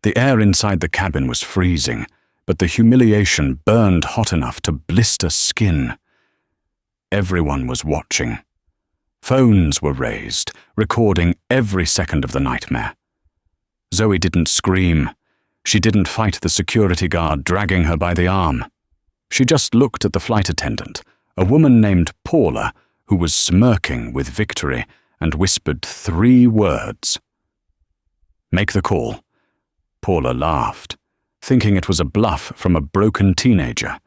The air inside the cabin was freezing, but the humiliation burned hot enough to blister skin. Everyone was watching. Phones were raised, recording every second of the nightmare. Zoe didn't scream. She didn't fight the security guard dragging her by the arm. She just looked at the flight attendant, a woman named Paula, who was smirking with victory, and whispered 3 words. "Make the call." Paula laughed, thinking it was a bluff from a broken teenager.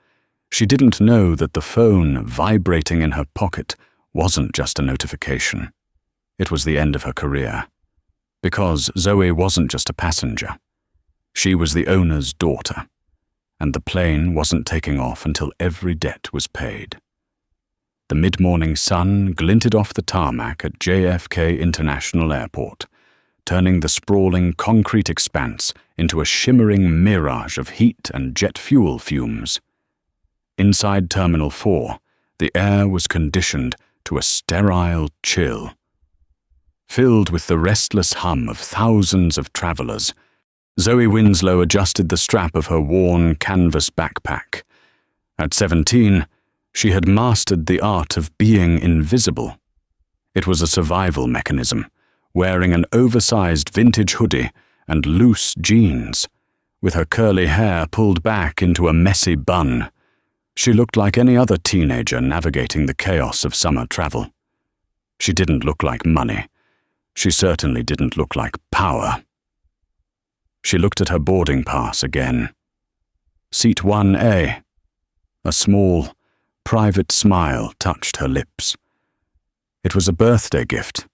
She didn't know that the phone vibrating in her pocket wasn't just a notification. It was the end of her career. Because Zoe wasn't just a passenger. She was the owner's daughter, and the plane wasn't taking off until every debt was paid. The mid-morning sun glinted off the tarmac at JFK International Airport, turning the sprawling concrete expanse into a shimmering mirage of heat and jet fuel fumes. Inside Terminal 4, the air was conditioned to a sterile chill. Filled with the restless hum of thousands of travelers, Zoe Winslow adjusted the strap of her worn canvas backpack. At 17, she had mastered the art of being invisible. It was a survival mechanism, wearing an oversized vintage hoodie and loose jeans. With her curly hair pulled back into a messy bun, she looked like any other teenager navigating the chaos of summer travel. She didn't look like money. She certainly didn't look like power. She looked at her boarding pass again. Seat 1A. A small, private smile touched her lips. It was a birthday gift,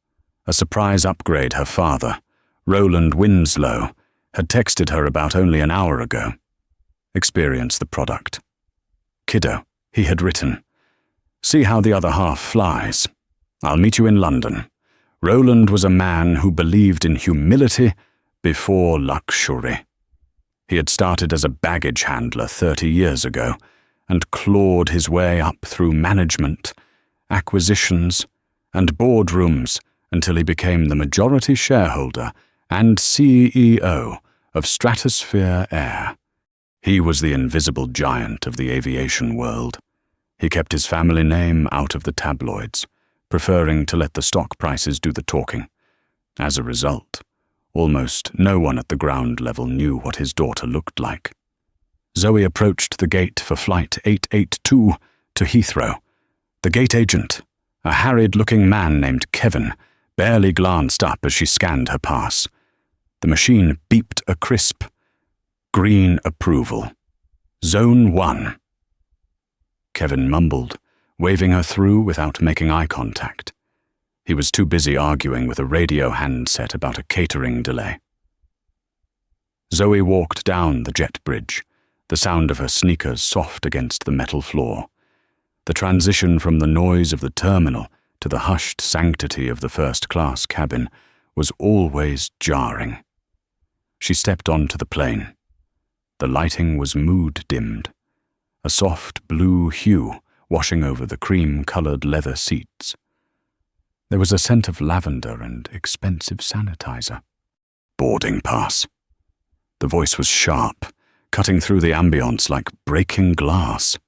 a surprise upgrade her father, Roland Winslow, had texted her about only an hour ago. Experience the product. "Kiddo," he had written. "See how the other half flies. I'll meet you in London." Roland was a man who believed in humility before luxury. He had started as a baggage handler 30 years ago and clawed his way up through management, acquisitions, and boardrooms until he became the majority shareholder and CEO of Stratosphere Air. He was the invisible giant of the aviation world. He kept his family name out of the tabloids, preferring to let the stock prices do the talking. As a result, almost no one at the ground level knew what his daughter looked like. Zoe approached the gate for Flight 882 to Heathrow. The gate agent, a harried-looking man named Kevin, barely glanced up as she scanned her pass. The machine beeped a crisp, green approval. Zone 1. Kevin mumbled, waving her through without making eye contact. He was too busy arguing with a radio handset about a catering delay. Zoe walked down the jet bridge, the sound of her sneakers soft against the metal floor. The transition from the noise of the terminal to the hushed sanctity of the first-class cabin was always jarring. She stepped onto the plane. The lighting was mood-dimmed, a soft blue hue washing over the cream-colored leather seats. There was a scent of lavender and expensive sanitizer. Boarding pass. The voice was sharp, cutting through the ambience like breaking glass.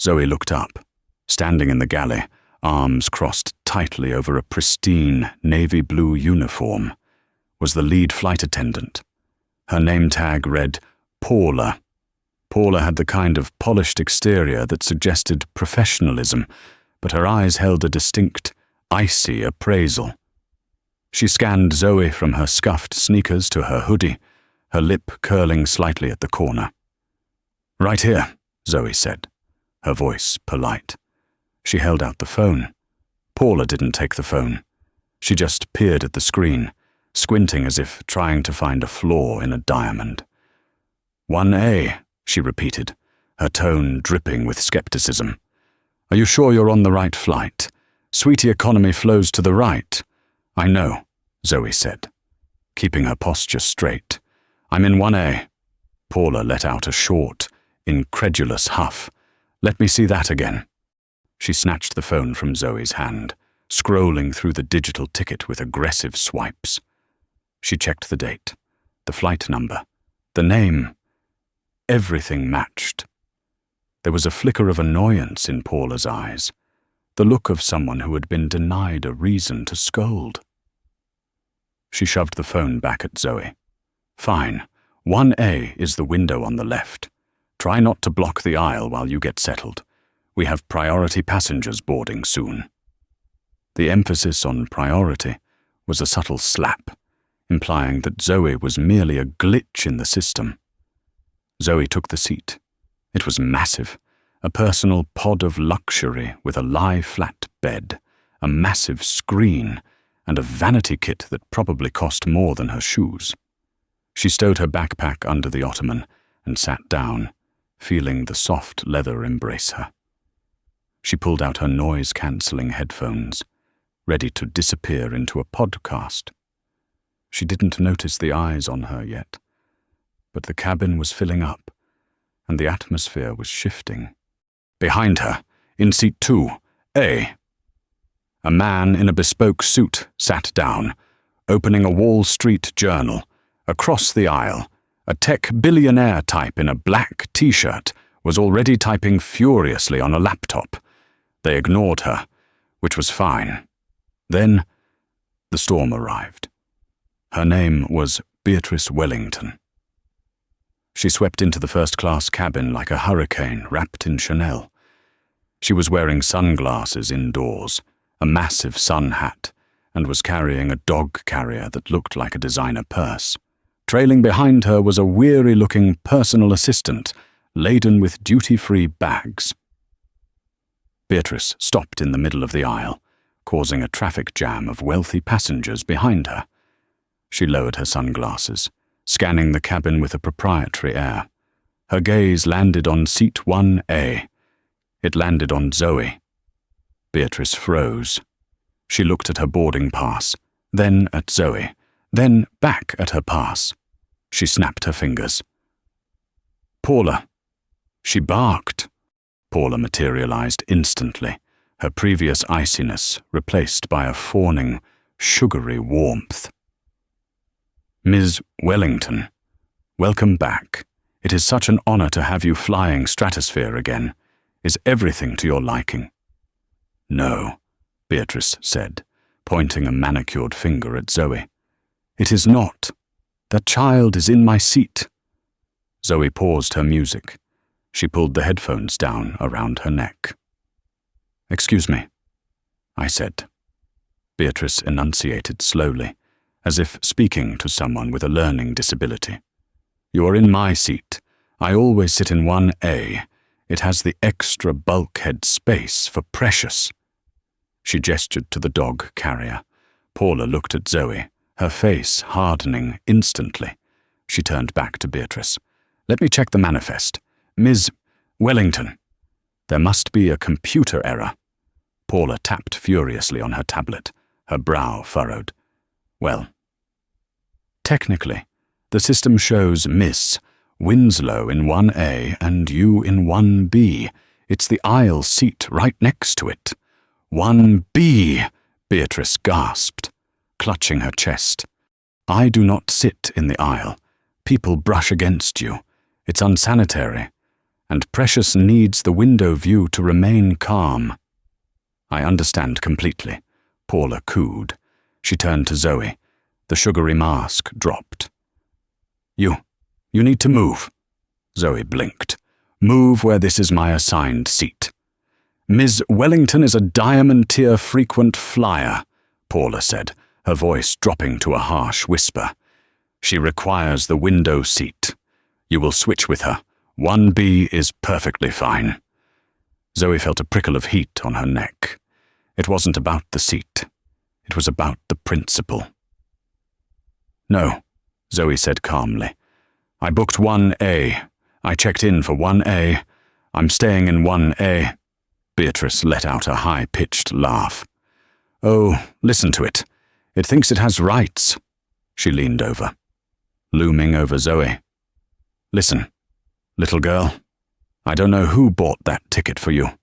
Zoe looked up, standing in the galley, arms crossed tightly over a pristine navy blue uniform, was the lead flight attendant. Her name tag read Paula. Paula had the kind of polished exterior that suggested professionalism, but her eyes held a distinct, icy appraisal. She scanned Zoe from her scuffed sneakers to her hoodie, her lip curling slightly at the corner. "Right here," Zoe said, her voice polite. She held out the phone. Paula didn't take the phone. She just peered at the screen, squinting as if trying to find a flaw in a diamond. 1A, she repeated, her tone dripping with skepticism. "Are you sure you're on the right flight? Sweetie economy flows to the right." "I know," Zoe said, keeping her posture straight. "I'm in 1A. Paula let out a short, incredulous huff. "Let me see that again." She snatched the phone from Zoe's hand, scrolling through the digital ticket with aggressive swipes. She checked the date. the flight number, the name. Everything matched. There was a flicker of annoyance in Paula's eyes, the look of someone who had been denied a reason to scold. She shoved the phone back at Zoe. "Fine. 1A is the window on the left. Try not to block the aisle while you get settled. We have priority passengers boarding soon." The emphasis on priority was a subtle slap, implying that Zoe was merely a glitch in the system. Zoe took the seat. It was massive, a personal pod of luxury with a lie-flat bed, a massive screen, and a vanity kit that probably cost more than her shoes. She stowed her backpack under the ottoman and sat down, feeling the soft leather embrace her. She pulled out her noise-cancelling headphones, ready to disappear into a podcast. She didn't notice the eyes on her yet, but the cabin was filling up, and the atmosphere was shifting. Behind her, in seat 2A, a man in a bespoke suit sat down, opening a Wall Street journal. Across the aisle, a tech billionaire type in a black t-shirt was already typing furiously on a laptop. They ignored her, which was fine. Then, the storm arrived. Her name was Beatrice Wellington. She swept into the first-class cabin like a hurricane wrapped in Chanel. She was wearing sunglasses indoors, a massive sun hat, and was carrying a dog carrier that looked like a designer purse. Trailing behind her was a weary-looking personal assistant, laden with duty-free bags. Beatrice stopped in the middle of the aisle, causing a traffic jam of wealthy passengers behind her. She lowered her sunglasses, scanning the cabin with a proprietary air. Her gaze landed on seat 1A. It landed on Zoe. Beatrice froze. She looked at her boarding pass, then at Zoe, then back at her pass. She snapped her fingers. "Paula!" She barked. Paula materialized instantly, her previous iciness replaced by a fawning, sugary warmth. "Ms. Wellington, welcome back. It is such an honor to have you flying stratosphere again. Is everything to your liking?" "No," Beatrice said, pointing a manicured finger at Zoe. "It is not. That child is in my seat." Zoe paused her music. She pulled the headphones down around her neck. "Excuse me," I said. Beatrice enunciated slowly, as if speaking to someone with a learning disability. "You are in my seat. I always sit in 1A. It has the extra bulkhead space for Precious." She gestured to the dog carrier. Paula looked at Zoe, her face hardening instantly. She turned back to Beatrice. "Let me check the manifest. Ms. Wellington, there must be a computer error." Paula tapped furiously on her tablet, her brow furrowed. "Well, technically, the system shows Miss Winslow in 1A and you in 1B. It's the aisle seat right next to it." 1B, Beatrice gasped, clutching her chest. "I do not sit in the aisle. People brush against you. It's unsanitary. And Precious needs the window view to remain calm." "I understand completely," Paula cooed. She turned to Zoe. The sugary mask dropped. You need to move." Zoe blinked. "Move where this is my assigned seat." "Ms. Wellington is a Diamond-tier frequent flyer," Paula said, her voice dropping to a harsh whisper. "She requires the window seat. You will switch with her. 1B is perfectly fine." Zoe felt a prickle of heat on her neck. It wasn't about the seat. It was about the principle. "No," Zoe said calmly. "I booked 1A. I checked in for 1A. I'm staying in 1A. Beatrice let out a high-pitched laugh. "Oh, listen to it. It thinks it has rights." She leaned over, looming over Zoe. "Listen, little girl, I don't know who bought that ticket for you.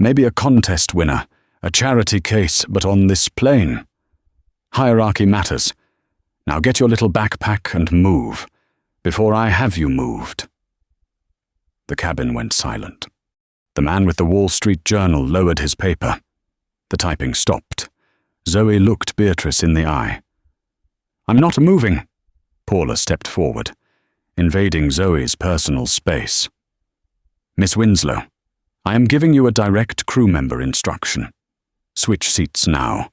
Maybe a contest winner, a charity case, but on this plane. Hierarchy matters. Now get your little backpack and move, before I have you moved." The cabin went silent. The man with the Wall Street Journal lowered his paper. The typing stopped. Zoe looked Beatrice in the eye. "I'm not moving." Paula stepped forward, invading Zoe's personal space. "Miss Winslow, I am giving you a direct crew member instruction. Switch seats now,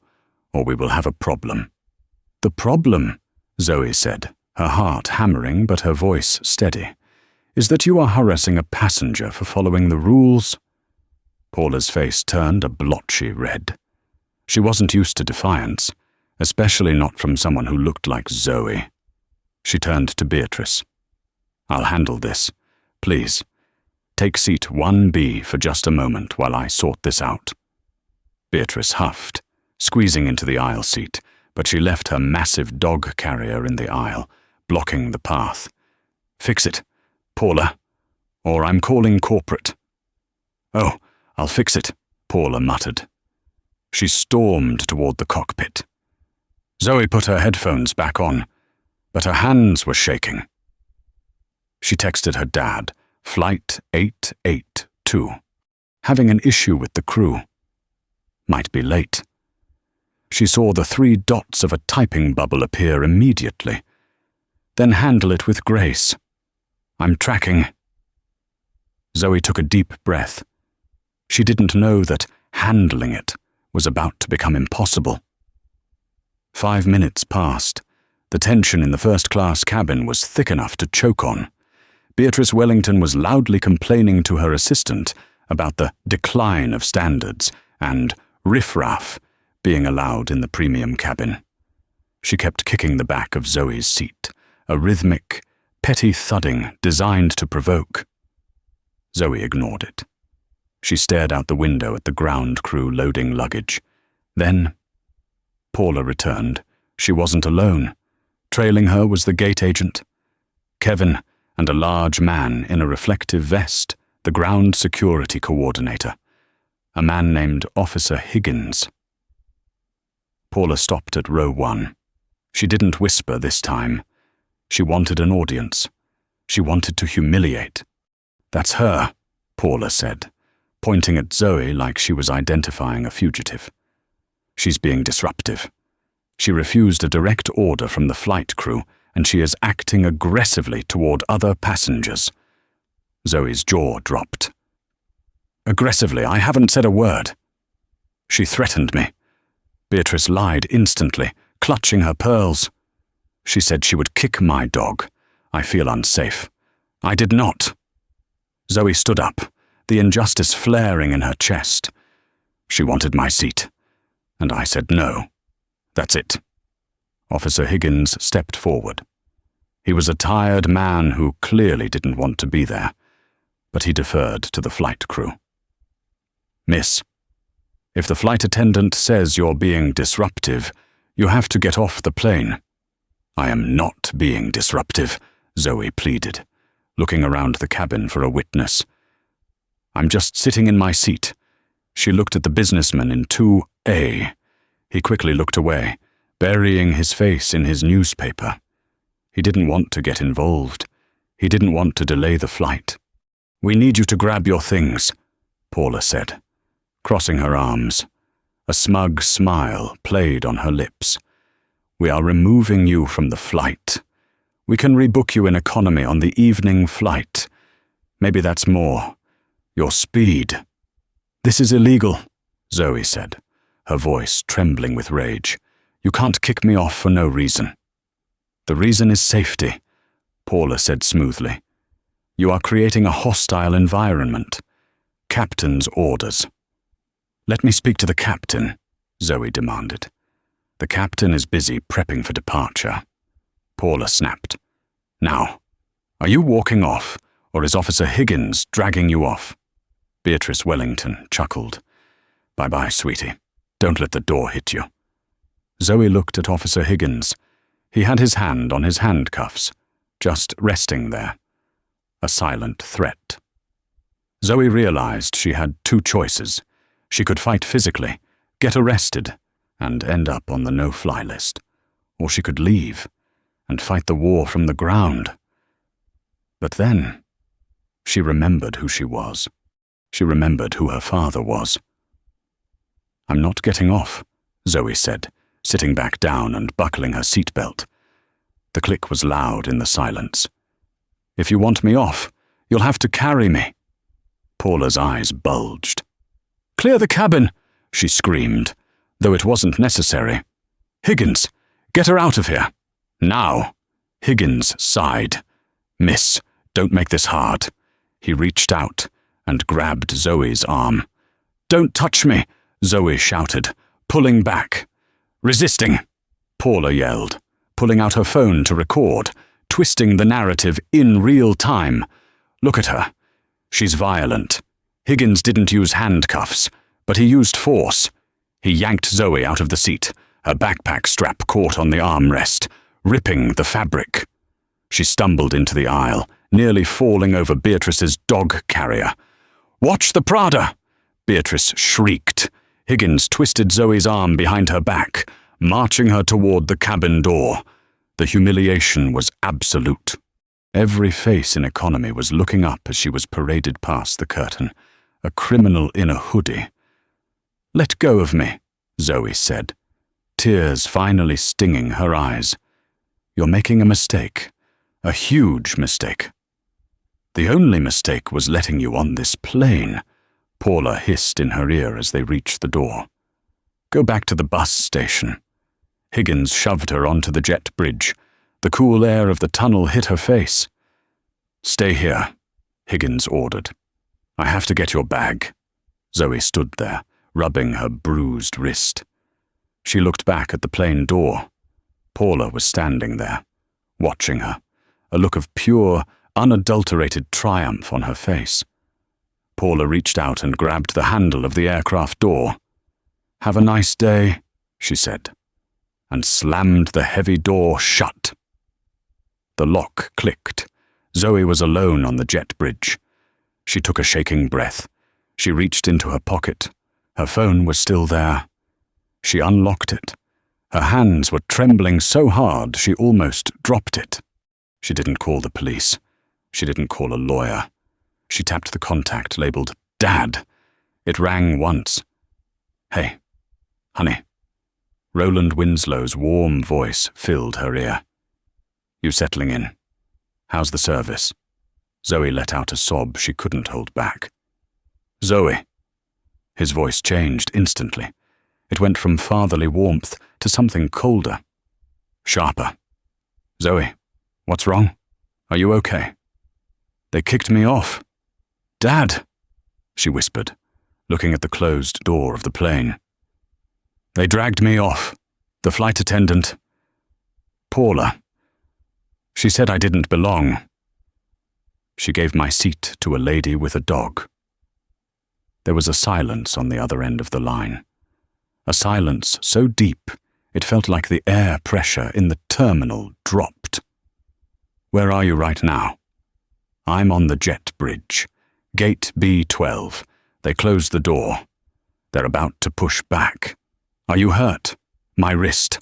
or we will have a problem." "The problem," Zoe said, her heart hammering but her voice steady, "is that you are harassing a passenger for following the rules." Paula's face turned a blotchy red. She wasn't used to defiance, especially not from someone who looked like Zoe. She turned to Beatrice. "I'll handle this. Please, take seat 1B for just a moment while I sort this out." Beatrice huffed, squeezing into the aisle seat, but she left her massive dog carrier in the aisle, blocking the path. "Fix it, Paula, or I'm calling corporate." "Oh, I'll fix it," Paula muttered. She stormed toward the cockpit. Zoe put her headphones back on, but her hands were shaking. She texted her dad, Flight 882, having an issue with the crew. Might be late. She saw the 3 dots of a typing bubble appear immediately. "Then handle it with grace. I'm tracking." Zoe took a deep breath. She didn't know that handling it was about to become impossible. 5 minutes passed. The tension in the first-class cabin was thick enough to choke on. Beatrice Wellington was loudly complaining to her assistant about the decline of standards and riffraff being allowed in the premium cabin. She kept kicking the back of Zoe's seat, a rhythmic, petty thudding designed to provoke. Zoe ignored it. She stared out the window at the ground crew loading luggage. Then Paula returned. She wasn't alone. Trailing her was the gate agent, Kevin, and a large man in a reflective vest, the ground security coordinator, a man named Officer Higgins. Paula stopped at row 1. She didn't whisper this time. She wanted an audience. She wanted to humiliate. "That's her," Paula said, pointing at Zoe like she was identifying a fugitive. "She's being disruptive. She refused a direct order from the flight crew, and she is acting aggressively toward other passengers." Zoe's jaw dropped. "Aggressively? I haven't said a word." "She threatened me." Beatrice lied instantly, clutching her pearls. "She said she would kick my dog. I feel unsafe." "I did not." Zoe stood up, the injustice flaring in her chest. "She wanted my seat, and I said no. That's it." Officer Higgins stepped forward. He was a tired man who clearly didn't want to be there, but he deferred to the flight crew. "Miss, if the flight attendant says you're being disruptive, you have to get off the plane." "I am not being disruptive," Zoe pleaded, looking around the cabin for a witness. "I'm just sitting in my seat." She looked at the businessman in 2A. He quickly looked away, burying his face in his newspaper. He didn't want to get involved. He didn't want to delay the flight. "We need you to grab your things," Paula said, crossing her arms. A smug smile played on her lips. "We are removing you from the flight. We can rebook you in economy on the evening flight. Maybe that's more. Your speed." "This is illegal," Zoe said, her voice trembling with rage. "You can't kick me off for no reason." "The reason is safety," Paula said smoothly. "You are creating a hostile environment. Captain's orders." "Let me speak to the captain," Zoe demanded. "The captain is busy prepping for departure." Paula snapped. "Now, are you walking off, or is Officer Higgins dragging you off?" Beatrice Wellington chuckled. "Bye-bye, sweetie. Don't let the door hit you." Zoe looked at Officer Higgins. He had his hand on his handcuffs, just resting there. A silent threat. Zoe realized she had 2 choices. She could fight physically, get arrested, and end up on the no-fly list. Or she could leave, and fight the war from the ground. But then, she remembered who she was. She remembered who her father was. "I'm not getting off," Zoe said, sitting back down and buckling her seatbelt. The click was loud in the silence. "If you want me off, you'll have to carry me." Paula's eyes bulged. "Clear the cabin," she screamed, though it wasn't necessary. "Higgins, get her out of here. Now." Higgins sighed. "Miss, don't make this hard." He reached out and grabbed Zoe's arm. "Don't touch me," Zoe shouted, pulling back. "Resisting," Paula yelled, pulling out her phone to record, twisting the narrative in real time. "Look at her. She's violent. Higgins didn't use handcuffs, but he used force." He yanked Zoe out of the seat, her backpack strap caught on the armrest, ripping the fabric. She stumbled into the aisle, nearly falling over Beatrice's dog carrier. "Watch the Prada!" Beatrice shrieked. Higgins twisted Zoe's arm behind her back, marching her toward the cabin door. The humiliation was absolute. Every face in economy was looking up as she was paraded past the curtain, a criminal in a hoodie. "Let go of me," Zoe said, tears finally stinging her eyes. "You're making a mistake, a huge mistake." "The only mistake was letting you on this plane," Paula hissed in her ear as they reached the door. "Go back to the bus station." Higgins shoved her onto the jet bridge. The cool air of the tunnel hit her face. "Stay here," Higgins ordered. "I have to get your bag." Zoe stood there, rubbing her bruised wrist. She looked back at the plane door. Paula was standing there, watching her, a look of pure, unadulterated triumph on her face. Paula reached out and grabbed the handle of the aircraft door. "Have a nice day," she said, and slammed the heavy door shut. The lock clicked. Zoe was alone on the jet bridge. She took a shaking breath. She reached into her pocket. Her phone was still there. She unlocked it. Her hands were trembling so hard she almost dropped it. She didn't call the police. She didn't call a lawyer. She tapped the contact labeled Dad. It rang once. "Hey, honey." Roland Winslow's warm voice filled her ear. "You settling in? How's the service?" Zoe let out a sob she couldn't hold back. "Zoe." His voice changed instantly. It went from fatherly warmth to something colder, sharper. "Zoe, what's wrong? Are you okay?" "They kicked me off." "Dad," she whispered, looking at the closed door of the plane. "They dragged me off. The flight attendant, Paula. She said I didn't belong. She gave my seat to a lady with a dog." There was a silence on the other end of the line. A silence so deep it felt like the air pressure in the terminal dropped. "Where are you right now?" "I'm on the jet bridge. Gate B12. They closed the door. They're about to push back." "Are you hurt?" "My wrist."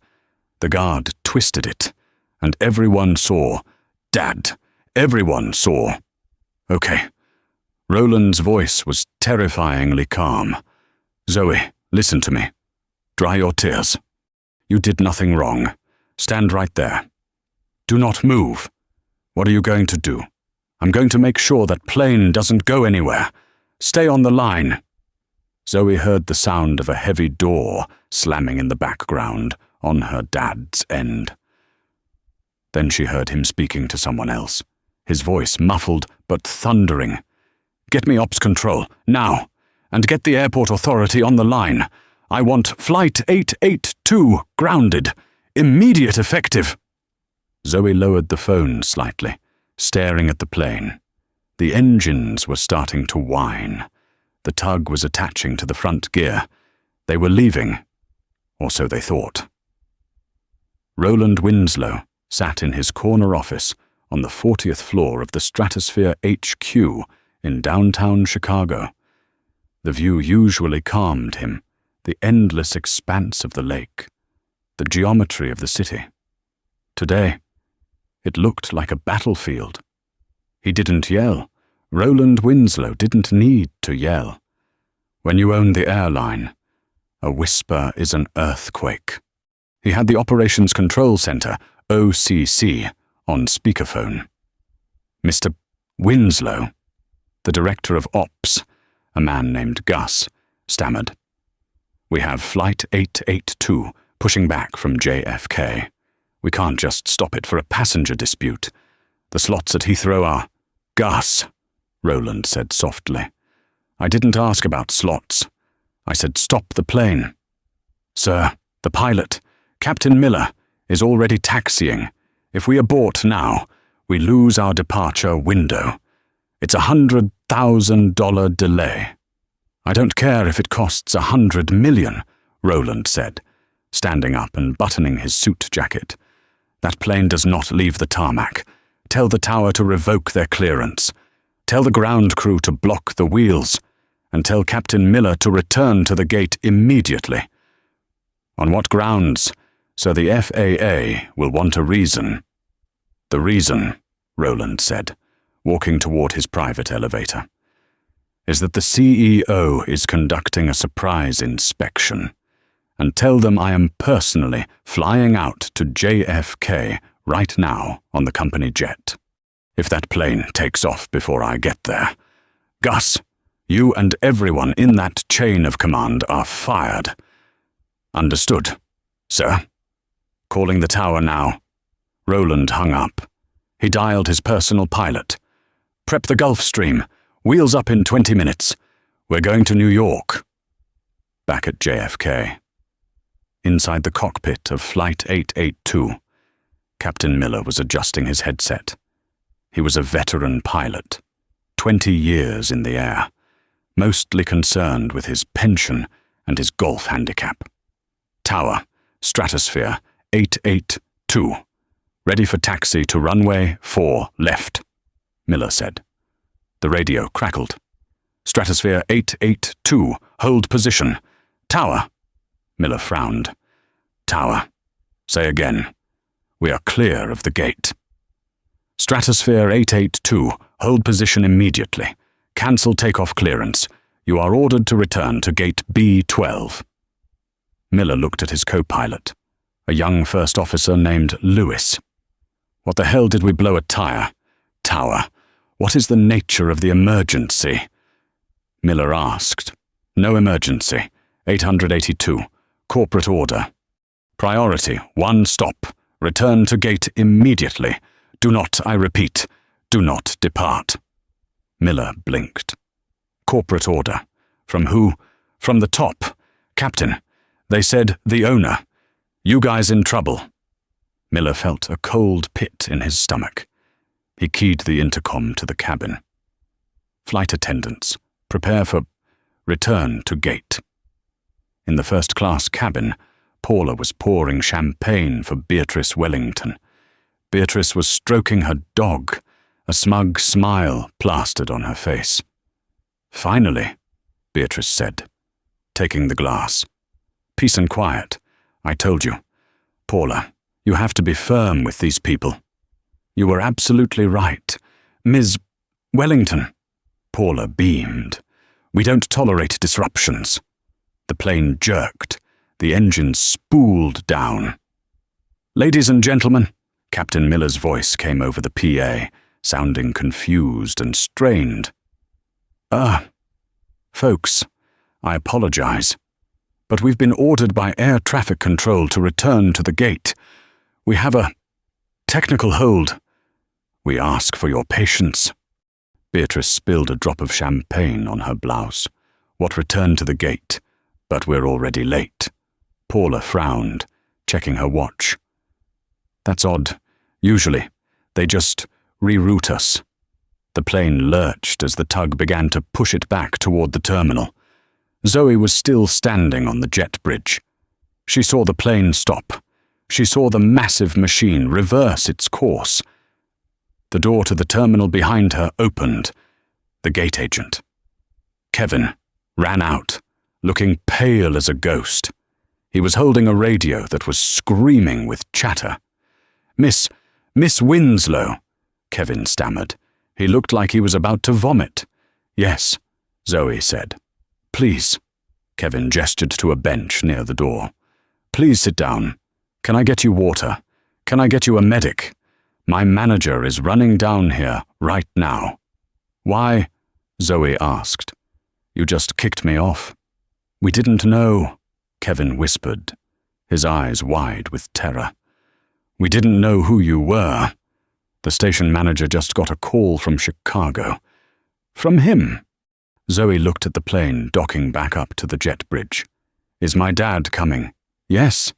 The guard twisted it, and everyone saw. "Dad, everyone saw." "Okay." Roland's voice was terrifyingly calm. "Zoe, listen to me. Dry your tears. You did nothing wrong. Stand right there. Do not move. What are you going to do?" "I'm going to make sure that plane doesn't go anywhere. Stay on the line." Zoe heard the sound of a heavy door slamming in the background on her dad's end. Then she heard him speaking to someone else, his voice muffled but thundering. "Get me ops control, now, and get the airport authority on the line. I want Flight 882 grounded. Immediate effective." Zoe lowered the phone slightly, staring at the plane. The engines were starting to whine. The tug was attaching to the front gear. They were leaving, or so they thought. Roland Winslow sat in his corner office on the 40th floor of the Stratosphere HQ in downtown Chicago. The view usually calmed him, the endless expanse of the lake, the geometry of the city. Today, It looked like a battlefield. He didn't yell. Roland Winslow didn't need to yell. When you own the airline, a whisper is an earthquake. He had the Operations Control Center, OCC, on speakerphone. Mr. Winslow, the director of Ops, a man named Gus, stammered. We have Flight 882 pushing back from JFK. We can't just stop it for a passenger dispute. The slots at Heathrow are... Gus, Roland said softly. I didn't ask about slots. I said stop the plane. Sir, the pilot, Captain Miller, is already taxiing. If we abort now, we lose our departure window. It's $100,000 delay. I don't care if it costs $100 million, Roland said, standing up and buttoning his suit jacket. That plane does not leave the tarmac. Tell the tower to revoke their clearance. Tell the ground crew to block the wheels. And tell Captain Miller to return to the gate immediately. On what grounds? So the FAA will want a reason. The reason, Roland said, walking toward his private elevator, is that the CEO is conducting a surprise inspection. And tell them I am personally flying out to JFK right now on the company jet. If that plane takes off before I get there, Gus, you and everyone in that chain of command are fired. Understood, sir. Calling the tower now. Roland hung up. He dialed his personal pilot. Prep the Gulf Stream. Wheels up in 20 minutes. We're going to New York. Back at JFK. Inside the cockpit of Flight 882, Captain Miller was adjusting his headset. He was a veteran pilot, 20 years in the air, mostly concerned with his pension and his golf handicap. Tower, Stratosphere 882, ready for taxi to runway 4 left, Miller said. The radio crackled. Stratosphere 882, hold position. Tower. Miller frowned. Tower. Say again. We are clear of the gate. Stratosphere 882, hold position immediately. Cancel takeoff clearance. You are ordered to return to gate B12. Miller looked at his co-pilot, a young first officer named Lewis. What the hell did we blow a tire? Tower. What is the nature of the emergency? Miller asked. No emergency. 882. Corporate order. Priority, 1 stop. Return to gate immediately. Do not, I repeat, do not depart. Miller blinked. Corporate order. From who? From the top. Captain. They said the owner. You guys in trouble. Miller felt a cold pit in his stomach. He keyed the intercom to the cabin. Flight attendants, prepare for return to gate. In the first-class cabin, Paula was pouring champagne for Beatrice Wellington. Beatrice was stroking her dog, a smug smile plastered on her face. Finally, Beatrice said, taking the glass. Peace and quiet, I told you. Paula, you have to be firm with these people. You were absolutely right. Ms. Wellington. Paula beamed. We don't tolerate disruptions. The plane jerked. The engine spooled down. Ladies and gentlemen, Captain Miller's voice came over the PA, sounding confused and strained. Folks, I apologize, but we've been ordered by air traffic control to return to the gate. We have a technical hold. We ask for your patience. Beatrice spilled a drop of champagne on her blouse. What return to the gate? But we're already late. Paula frowned, checking her watch. That's odd. Usually, they just reroute us. The plane lurched as the tug began to push it back toward the terminal. Zoe was still standing on the jet bridge. She saw the plane stop. She saw the massive machine reverse its course. The door to the terminal behind her opened. The gate agent, Kevin, ran out, looking pale as a ghost. He was holding a radio that was screaming with chatter. Miss Miss Winslow, Kevin stammered. He looked like he was about to vomit. Yes, Zoe said. Please. Kevin gestured to a bench near the door. Please sit down. Can I get you water? Can I get you a medic? My manager is running down here right now. Why? Zoe asked. You just kicked me off. We didn't know, Kevin whispered, his eyes wide with terror. We didn't know who you were. The station manager just got a call from Chicago. From him? Zoe looked at the plane docking back up to the jet bridge. Is my dad coming? Yes,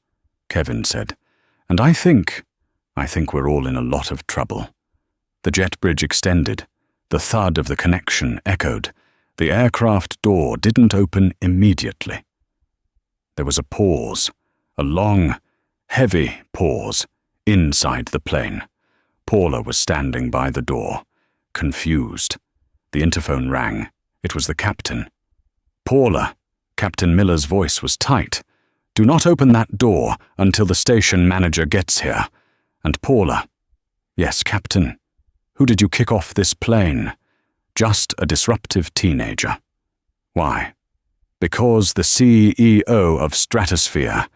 Kevin said. And I think we're all in a lot of trouble. The jet bridge extended. The thud of the connection echoed. The aircraft door didn't open immediately. There was a pause, a long, heavy pause, inside the plane. Paula was standing by the door, confused. The interphone rang. It was the captain. Paula, Captain Miller's voice was tight. Do not open that door until the station manager gets here. And Paula, yes, Captain, who did you kick off this plane? Just a disruptive teenager. Why? Because the CEO of Stratosphere,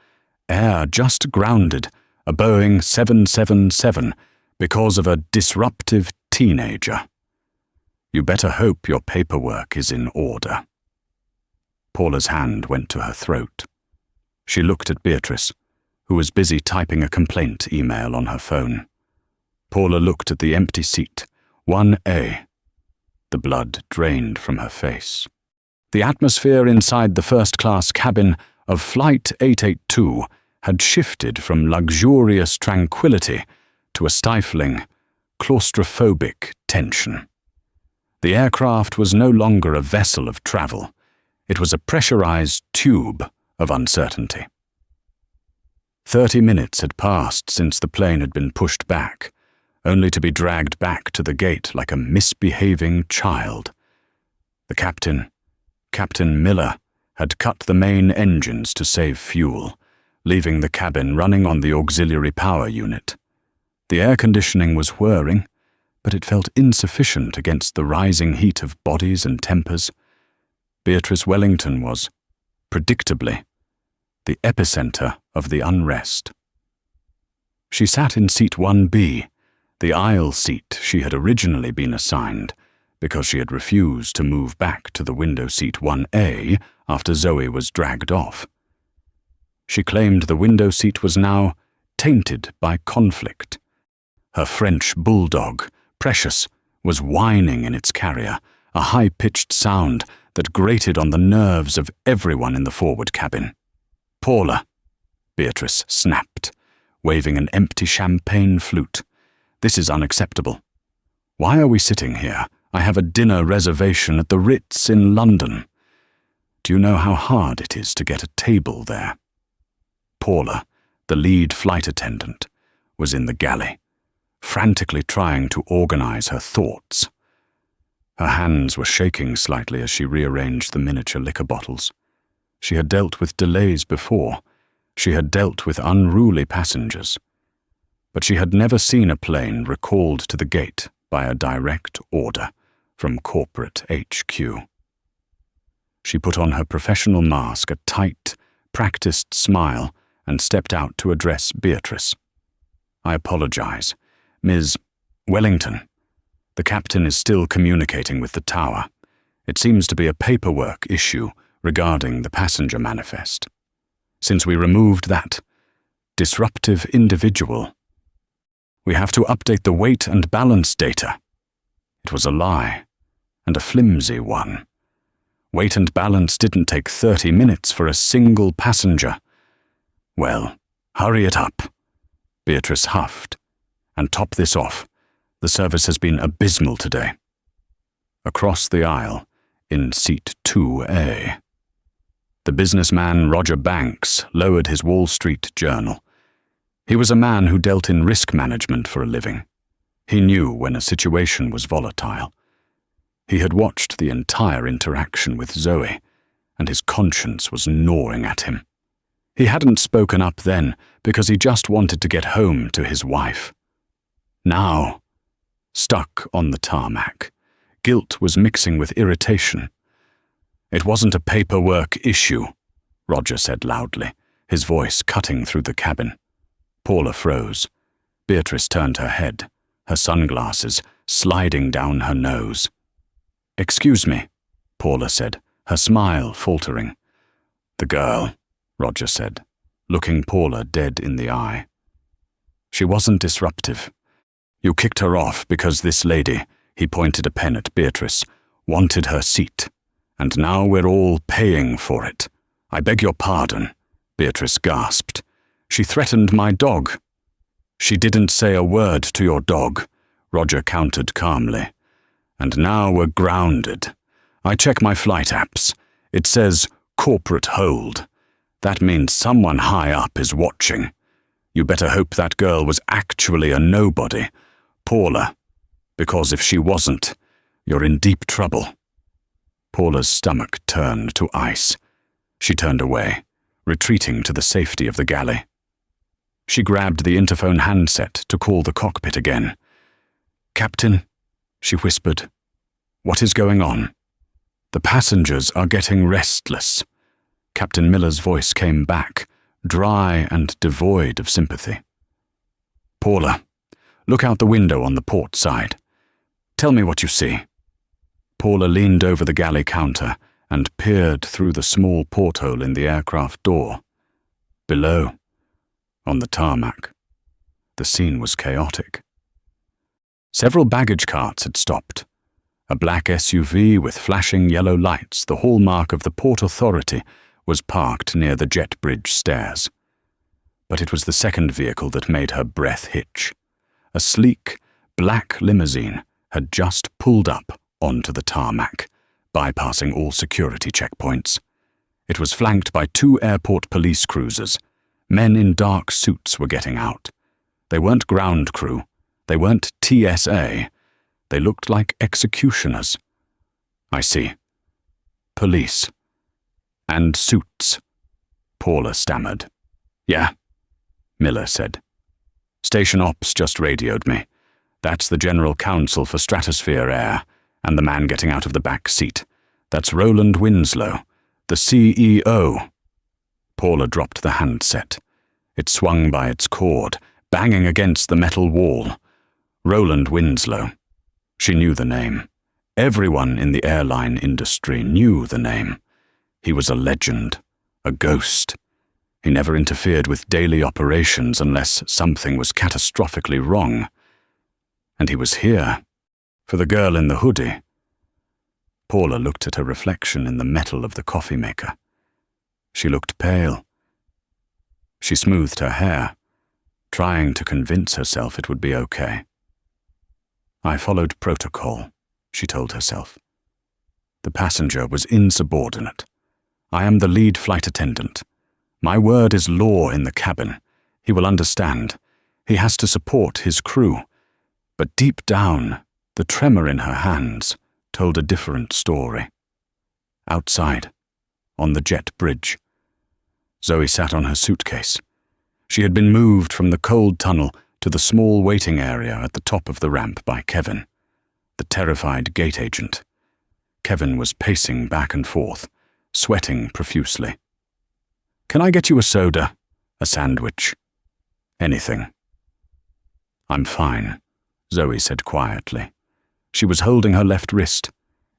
Air just grounded a Boeing 777 because of a disruptive teenager. You better hope your paperwork is in order. Paula's hand went to her throat. She looked at Beatrice, who was busy typing a complaint email on her phone. Paula looked at the empty seat, 1A. The blood drained from her face. The atmosphere inside the first-class cabin of Flight 882 had shifted from luxurious tranquility to a stifling, claustrophobic tension. The aircraft was no longer a vessel of travel. It was a pressurized tube of uncertainty. 30 minutes had passed since the plane had been pushed back, only to be dragged back to the gate like a misbehaving child. The captain, Captain Miller, had cut the main engines to save fuel, leaving the cabin running on the auxiliary power unit. The air conditioning was whirring, but it felt insufficient against the rising heat of bodies and tempers. Beatrice Wellington was, predictably, the epicenter of the unrest. She sat in seat 1B, the aisle seat she had originally been assigned, because she had refused to move back to the window seat 1A after Zoe was dragged off. She claimed the window seat was now tainted by conflict. Her French bulldog, Precious, was whining in its carrier, a high-pitched sound that grated on the nerves of everyone in the forward cabin. Paula, Beatrice snapped, waving an empty champagne flute. This is unacceptable. Why are we sitting here? I have a dinner reservation at the Ritz in London. Do you know how hard it is to get a table there? Paula, the lead flight attendant, was in the galley, frantically trying to organize her thoughts. Her hands were shaking slightly as she rearranged the miniature liquor bottles. She had dealt with delays before. She had dealt with unruly passengers. But she had never seen a plane recalled to the gate by a direct order from corporate HQ. She put on her professional mask, a tight, practiced smile, and stepped out to address Beatrice. I apologize. Ms. Wellington, the captain is still communicating with the tower. It seems to be a paperwork issue regarding the passenger manifest. Since we removed that disruptive individual, we have to update the weight and balance data. It was a lie, and a flimsy one. Weight and balance didn't take 30 minutes for a single passenger. Well, hurry it up. Beatrice huffed. And top this off, the service has been abysmal today. Across the aisle, in seat 2A, the businessman Roger Banks lowered his Wall Street Journal. He was a man who dealt in risk management for a living. He knew when a situation was volatile. He had watched the entire interaction with Zoe, and his conscience was gnawing at him. He hadn't spoken up then because he just wanted to get home to his wife. Now, stuck on the tarmac, guilt was mixing with irritation. "It wasn't a paperwork issue," Roger said loudly, his voice cutting through the cabin. Paula froze. Beatrice turned her head, her sunglasses sliding down her nose. "Excuse me," Paula said, her smile faltering. "The girl," Roger said, looking Paula dead in the eye. "She wasn't disruptive. You kicked her off because this lady," he pointed a pen at Beatrice, "wanted her seat. And now we're all paying for it. I beg your pardon," Beatrice gasped. "She threatened my dog." "She didn't say a word to your dog," Roger countered calmly. "And now we're grounded. I check my flight apps. It says corporate hold. That means someone high up is watching. You better hope that girl was actually a nobody, Paula, because if she wasn't, you're in deep trouble." Paula's stomach turned to ice. She turned away, retreating to the safety of the galley. She grabbed the interphone handset to call the cockpit again. "Captain," she whispered, "what is going on?" "The passengers are getting restless." Captain Miller's voice came back, dry and devoid of sympathy. "Paula, look out the window on the port side. Tell me what you see." Paula leaned over the galley counter and peered through the small porthole in the aircraft door. Below, on the tarmac, the scene was chaotic. Several baggage carts had stopped. A black SUV with flashing yellow lights, the hallmark of the Port Authority, was parked near the jet bridge stairs. But it was the second vehicle that made her breath hitch. A sleek, black limousine had just pulled up onto the tarmac, bypassing all security checkpoints. It was flanked by 2 airport police cruisers. Men in dark suits were getting out. They weren't ground crew. They weren't TSA. They looked like executioners. "I see. Police. And suits," Paula stammered. "Yeah," Miller said. "Station Ops just radioed me. That's the General Counsel for Stratosphere Air, and the man getting out of the back seat. That's Roland Winslow, the CEO." Paula dropped the handset. It swung by its cord, banging against the metal wall. Roland Winslow. She knew the name. Everyone in the airline industry knew the name. He was a legend, a ghost. He never interfered with daily operations unless something was catastrophically wrong. And he was here, for the girl in the hoodie. Paula looked at her reflection in the metal of the coffee maker. She looked pale. She smoothed her hair, trying to convince herself it would be okay. "I followed protocol," she told herself. "The passenger was insubordinate. I am the lead flight attendant. My word is law in the cabin. He will understand. He has to support his crew." But deep down, the tremor in her hands told a different story. Outside, on the jet bridge, Zoe sat on her suitcase. She had been moved from the cold tunnel to the small waiting area at the top of the ramp by Kevin, the terrified gate agent. Kevin was pacing back and forth, sweating profusely. "Can I get you a soda? A sandwich? Anything?" "I'm fine," Zoe said quietly. She was holding her left wrist.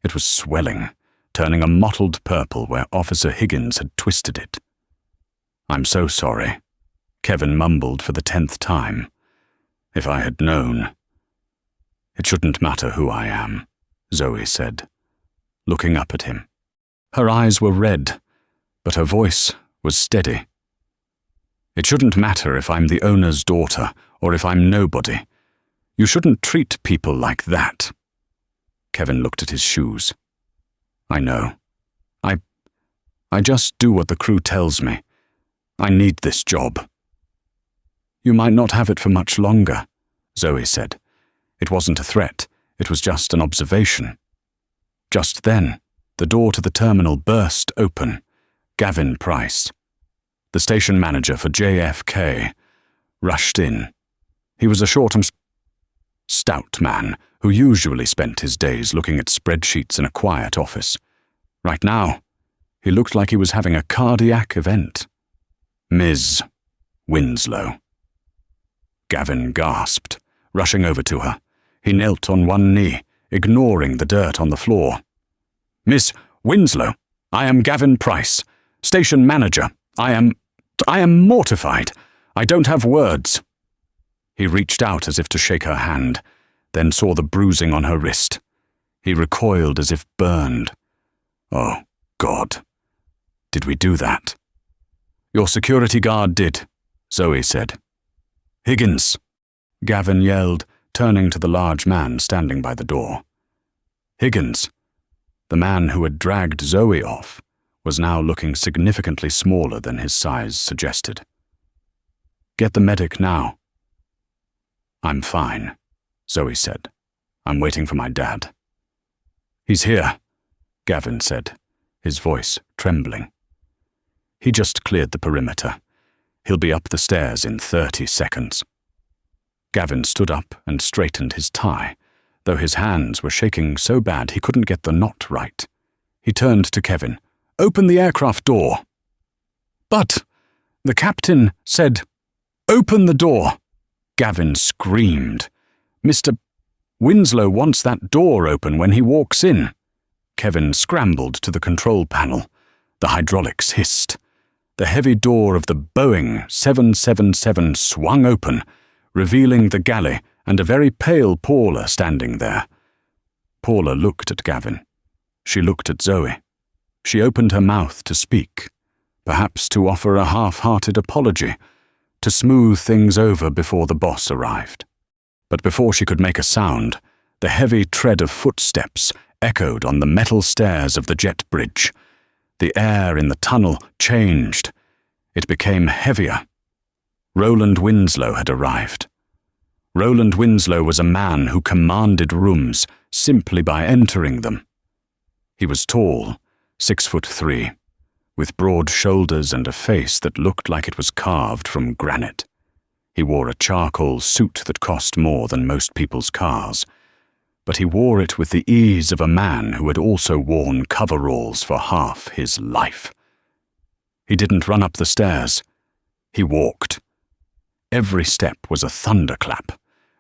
It was swelling, turning a mottled purple where Officer Higgins had twisted it. "I'm so sorry," Kevin mumbled for the 10th time. "If I had known." "It shouldn't matter who I am," Zoe said, looking up at him. Her eyes were red, but her voice was steady. "It shouldn't matter if I'm the owner's daughter or if I'm nobody. You shouldn't treat people like that." Kevin looked at his shoes. "I know. I just do what the crew tells me. I need this job." "You might not have it for much longer," Zoe said. It wasn't a threat, it was just an observation. Just then, the door to the terminal burst open. Gavin Price, the station manager for JFK, rushed in. He was a short and stout man who usually spent his days looking at spreadsheets in a quiet office. Right now, he looked like he was having a cardiac event. Ms. Winslow. Gavin gasped, rushing over to her. He knelt on one knee, ignoring the dirt on the floor. Miss Winslow, I am Gavin Price, station manager. I am mortified. I don't have words. He reached out as if to shake her hand, then saw the bruising on her wrist. He recoiled as if burned. Oh, God. Did we do that? Your security guard did, Zoe said. Higgins, Gavin yelled, turning to the large man standing by the door. Higgins, the man who had dragged Zoe off, was now looking significantly smaller than his size suggested. Get the medic now. I'm fine, Zoe said. I'm waiting for my dad. He's here, Gavin said, his voice trembling. He just cleared the perimeter. He'll be up the stairs in 30 seconds. Gavin stood up and straightened his tie, though his hands were shaking so bad he couldn't get the knot right. He turned to Kevin. Open the aircraft door. But the captain said, Open the door. Gavin screamed. Mr. Winslow wants that door open when he walks in. Kevin scrambled to the control panel. The hydraulics hissed. The heavy door of the Boeing 777 swung open, revealing the galley and a very pale Paula standing there. Paula looked at Gavin. She looked at Zoe. She opened her mouth to speak, perhaps to offer a half-hearted apology, to smooth things over before the boss arrived. But before she could make a sound, the heavy tread of footsteps echoed on the metal stairs of the jet bridge. The air in the tunnel changed. It became heavier. Roland Winslow had arrived. Roland Winslow was a man who commanded rooms simply by entering them. He was tall, 6'3", with broad shoulders and a face that looked like it was carved from granite. He wore a charcoal suit that cost more than most people's cars, but he wore it with the ease of a man who had also worn coveralls for half his life. He didn't run up the stairs. He walked. Every step was a thunderclap.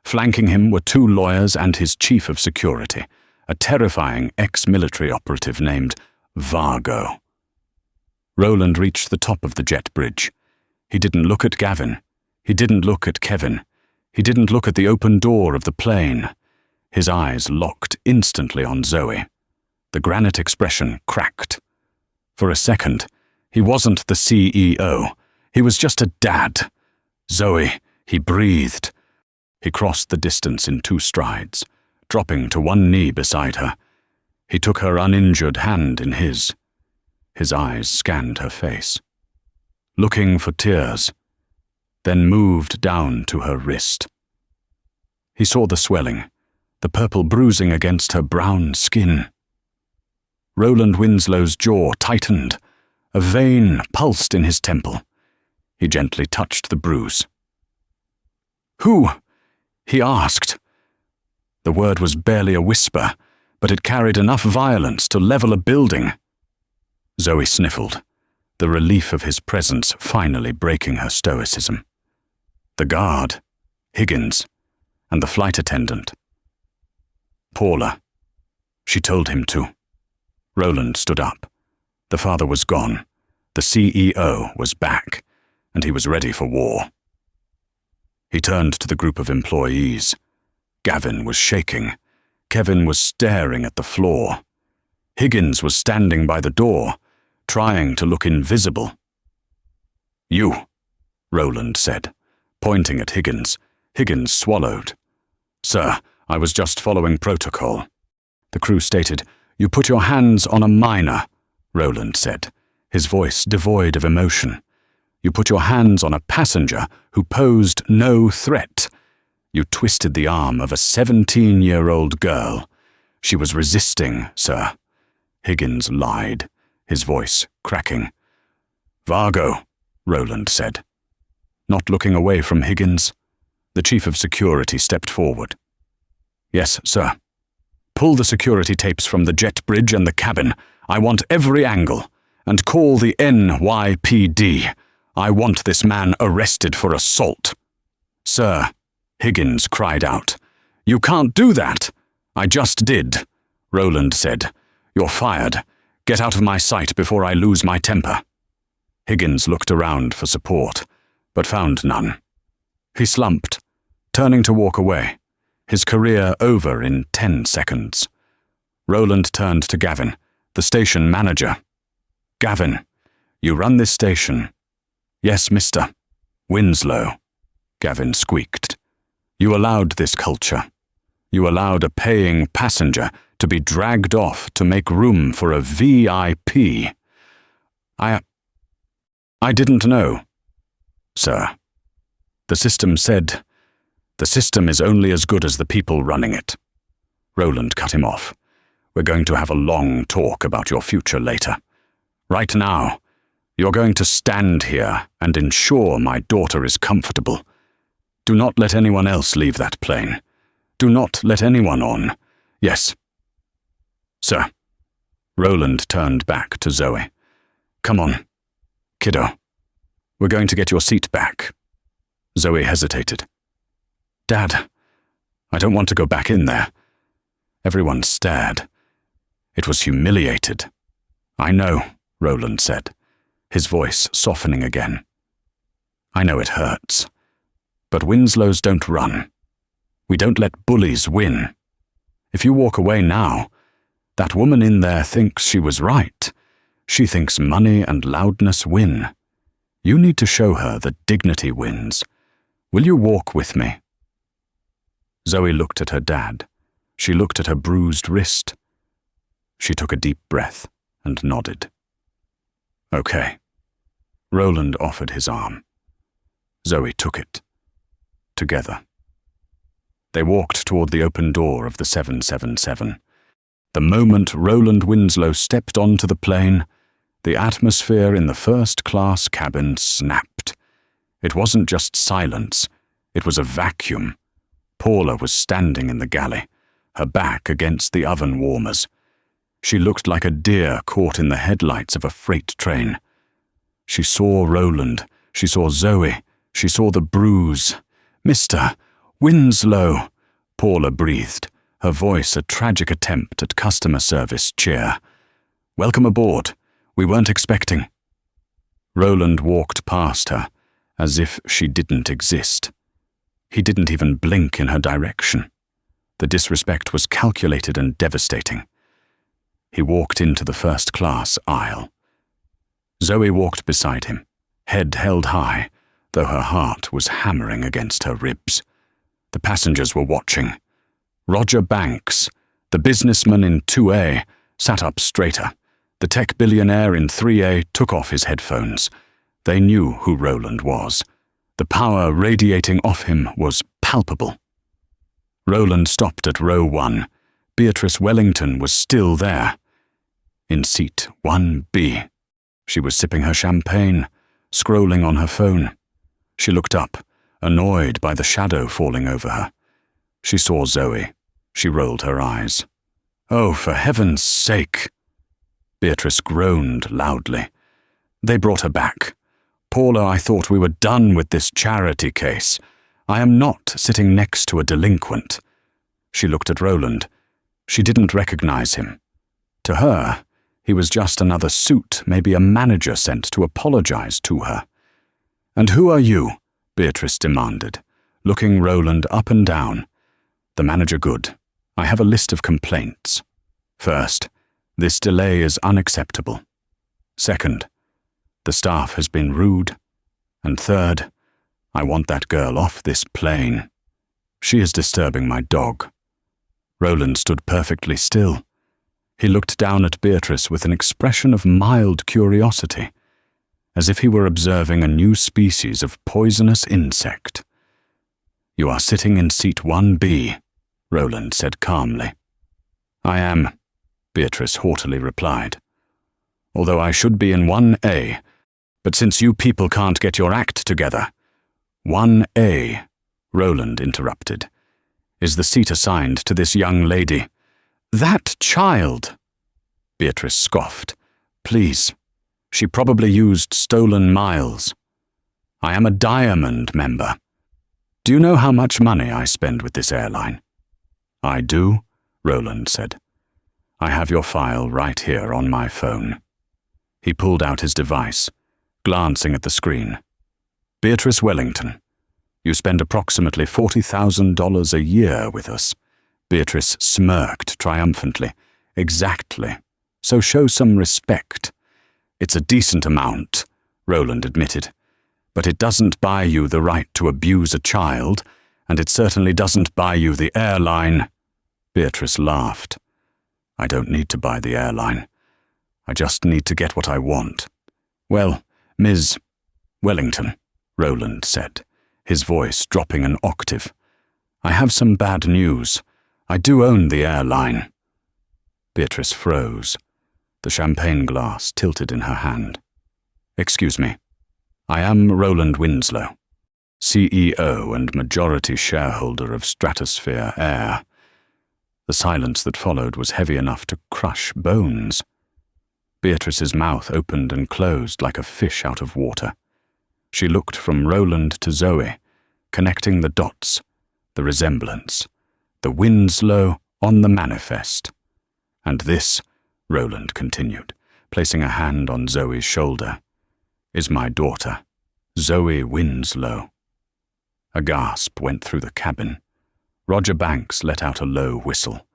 Flanking him were 2 lawyers and his chief of security, a terrifying ex-military operative named Vargo. Roland reached the top of the jet bridge. He didn't look at Gavin. He didn't look at Kevin. He didn't look at the open door of the plane. His eyes locked instantly on Zoe. The granite expression cracked. For a second, he wasn't the CEO. He was just a dad. Zoe, he breathed. He crossed the distance in 2 strides, dropping to one knee beside her. He took her uninjured hand in his. His eyes scanned her face, looking for tears, then moved down to her wrist. He saw the swelling, the purple bruising against her brown skin. Roland Winslow's jaw tightened. A vein pulsed in his temple. He gently touched the bruise. Who? He asked. The word was barely a whisper, but it carried enough violence to level a building. Zoe sniffled, the relief of his presence finally breaking her stoicism. The guard, Higgins, and the flight attendant. Paula. She told him to. Roland stood up. The father was gone. The CEO was back, and he was ready for war. He turned to the group of employees. Gavin was shaking. Kevin was staring at the floor. Higgins was standing by the door, trying to look invisible. You, Roland said, pointing at Higgins. Higgins swallowed. Sir, I was just following protocol. The crew stated, You put your hands on a minor, Roland said, his voice devoid of emotion. You put your hands on a passenger who posed no threat. You twisted the arm of a 17-year-old girl. She was resisting, sir. Higgins lied, his voice cracking. Vargo, Roland said. Not looking away from Higgins, the chief of security stepped forward. Yes, sir. Pull the security tapes from the jet bridge and the cabin. I want every angle. And call the NYPD. I want this man arrested for assault. Sir, Higgins cried out. You can't do that. I just did, Roland said. You're fired. Get out of my sight before I lose my temper. Higgins looked around for support, but found none. He slumped, turning to walk away, his career over in 10 seconds. Roland turned to Gavin, the station manager. Gavin, you run this station. Yes, mister. Winslow, Gavin squeaked. You allowed this culture. You allowed a paying passenger to be dragged off to make room for a VIP. I didn't know, sir. The system said, the system is only as good as the people running it. Roland cut him off. We're going to have a long talk about your future later. Right now, you're going to stand here and ensure my daughter is comfortable. Do not let anyone else leave that plane. Do not let anyone on. Yes. Sir. Roland turned back to Zoe. Come on, kiddo. We're going to get your seat back. Zoe hesitated. Dad, I don't want to go back in there. Everyone stared. It was humiliated. I know, Roland said, his voice softening again. I know it hurts. But Winslows don't run. We don't let bullies win. If you walk away now, that woman in there thinks she was right. She thinks money and loudness win. You need to show her that dignity wins. Will you walk with me? Zoe looked at her dad. She looked at her bruised wrist. She took a deep breath and nodded. Okay. Roland offered his arm. Zoe took it. Together. They walked toward the open door of the 777. The moment Roland Winslow stepped onto the plane, the atmosphere in the first-class cabin snapped. It wasn't just silence. It was a vacuum. Paula was standing in the galley, her back against the oven warmers. She looked like a deer caught in the headlights of a freight train. She saw Roland. She saw Zoe. She saw the bruise. Mr. Winslow, Paula breathed, her voice a tragic attempt at customer service cheer. Welcome aboard. We weren't expecting. Roland walked past her, as if she didn't exist. He didn't even blink in her direction. The disrespect was calculated and devastating. He walked into the first-class aisle. Zoe walked beside him, head held high, though her heart was hammering against her ribs. The passengers were watching. Roger Banks, the businessman in 2A, sat up straighter. The tech billionaire in 3A took off his headphones. They knew who Roland was. The power radiating off him was palpable. Roland stopped at row 1. Beatrice Wellington was still there. In seat 1B. She was sipping her champagne, scrolling on her phone. She looked up, annoyed by the shadow falling over her. She saw Zoe. She rolled her eyes. Oh, for heaven's sake! Beatrice groaned loudly. They brought her back. Paula, I thought we were done with this charity case. I am not sitting next to a delinquent. She looked at Roland. She didn't recognize him. To her, he was just another suit maybe a manager sent to apologize to her. And who are you? Beatrice demanded, looking Roland up and down. The manager good. I have a list of complaints. First, this delay is unacceptable. Second, the staff has been rude. And third, I want that girl off this plane. She is disturbing my dog. Roland stood perfectly still. He looked down at Beatrice with an expression of mild curiosity, as if he were observing a new species of poisonous insect. You are sitting in seat 1B, Roland said calmly. I am, Beatrice haughtily replied. Although I should be in 1A, but since you people can't get your act together. 1A, Roland interrupted. Is the seat assigned to this young lady?" "That child!" Beatrice scoffed. "Please. She probably used stolen miles. I am a Diamond member. Do you know how much money I spend with this airline?" "I do," Roland said. "I have your file right here on my phone." He pulled out his device, glancing at the screen. "Beatrice Wellington, you spend approximately $40,000 a year with us." Beatrice smirked triumphantly. "Exactly. So show some respect." "It's a decent amount," Roland admitted, "but it doesn't buy you the right to abuse a child, and it certainly doesn't buy you the airline." Beatrice laughed. "I don't need to buy the airline. I just need to get what I want." "Well, Ms. Wellington," Roland said, his voice dropping an octave, "I have some bad news. I do own the airline." Beatrice froze. The champagne glass tilted in her hand. "Excuse me. I am Roland Winslow, CEO and majority shareholder of Stratosphere Air." The silence that followed was heavy enough to crush bones. Beatrice's mouth opened and closed like a fish out of water. She looked from Roland to Zoe, connecting the dots, the resemblance, the Winslow on the manifest. "And this," Roland continued, placing a hand on Zoe's shoulder, "is my daughter, Zoe Winslow." A gasp went through the cabin. Roger Banks let out a low whistle.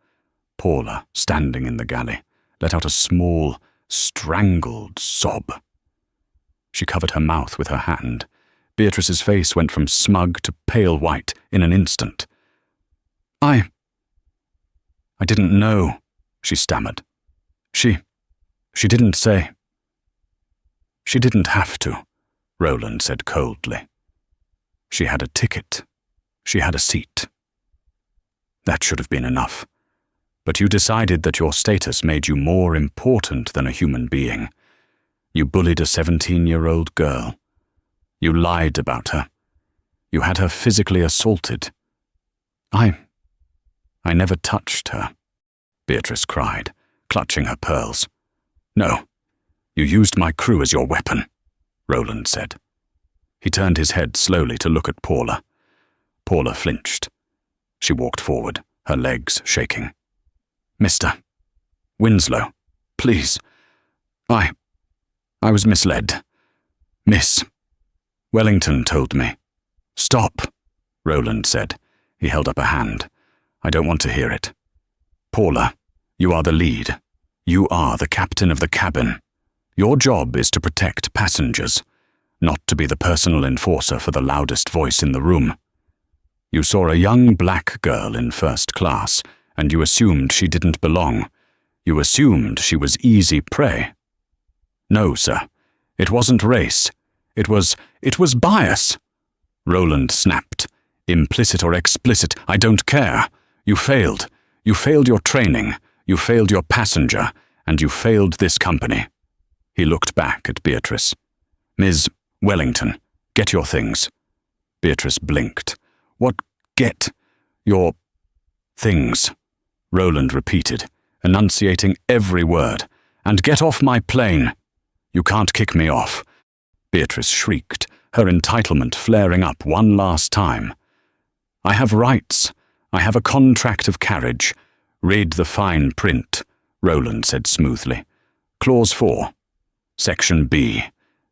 Paula, standing in the galley, let out a small, strangled sob. She covered her mouth with her hand. Beatrice's face went from smug to pale white in an instant. I didn't know," she stammered. She didn't say." "She didn't have to," Roland said coldly. "She had a ticket. She had a seat. That should have been enough. But you decided that your status made you more important than a human being. You bullied a 17-year-old girl. You lied about her. You had her physically assaulted." I never touched her," Beatrice cried, clutching her pearls. "No, you used my crew as your weapon," Roland said. He turned his head slowly to look at Paula. Paula flinched. She walked forward, her legs shaking. "Mr. Winslow, please. I was misled. Miss Wellington told me." "Stop," Roland said. He held up a hand. "I don't want to hear it. Paula, you are the lead. You are the captain of the cabin. Your job is to protect passengers, not to be the personal enforcer for the loudest voice in the room. You saw a young black girl in first class, and you assumed she didn't belong. You assumed she was easy prey. No, sir. It wasn't race. It was bias." Roland snapped. "Implicit or explicit, I don't care. You failed. You failed your training. You failed your passenger. And you failed this company." He looked back at Beatrice. "Ms. Wellington, get your things." Beatrice blinked. "What get your things?" Roland repeated, enunciating every word. "And get off my plane." "You can't kick me off." Beatrice shrieked, her entitlement flaring up one last time. "I have rights. I have a contract of carriage. Read the fine print," Roland said smoothly. "Clause 4, Section B.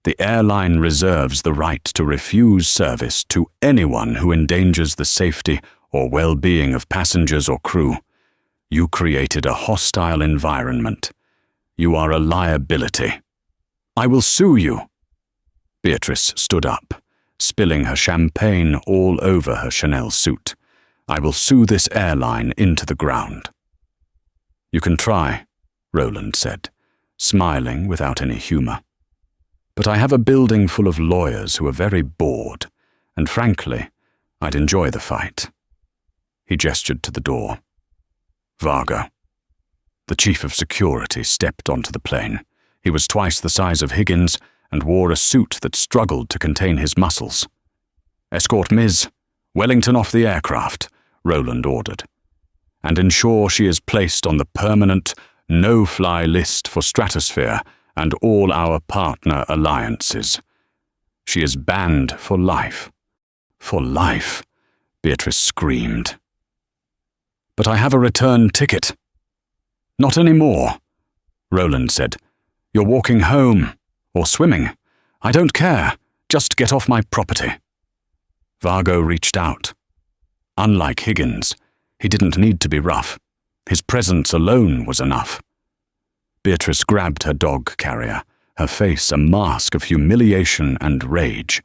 The airline reserves the right to refuse service to anyone who endangers the safety or well-being of passengers or crew. You created a hostile environment. You are a liability. I will sue you." Beatrice stood up, spilling her champagne all over her Chanel suit. "I will sue this airline into the ground." "You can try," Roland said, smiling without any humor. "But I have a building full of lawyers who are very bored, and frankly, I'd enjoy the fight." He gestured to the door. "Vargo." The chief of security stepped onto the plane. He was twice the size of Higgins and wore a suit that struggled to contain his muscles. "Escort Ms. Wellington off the aircraft. Roland ordered, "and ensure she is placed on the permanent no-fly list for Stratosphere and all our partner alliances. She is banned for life." "For life?" Beatrice screamed. "But I have a return ticket." "Not anymore," Roland said. "You're walking home, or swimming. I don't care. Just get off my property." Vargo reached out. Unlike Higgins, he didn't need to be rough. His presence alone was enough. Beatrice grabbed her dog carrier, her face a mask of humiliation and rage.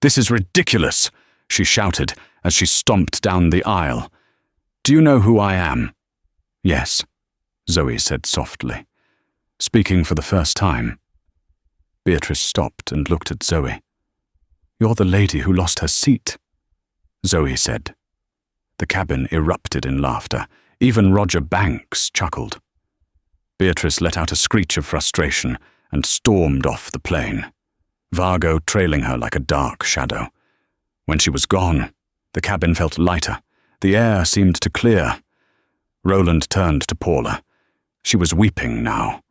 "This is ridiculous," she shouted as she stomped down the aisle. "Do you know who I am?" "Yes," Zoe said softly, speaking for the first time. Beatrice stopped and looked at Zoe. "You're the lady who lost her seat," Zoe said. The cabin erupted in laughter. Even Roger Banks chuckled. Beatrice let out a screech of frustration and stormed off the plane, Vargo trailing her like a dark shadow. When she was gone, the cabin felt lighter. The air seemed to clear. Roland turned to Paula. She was weeping now,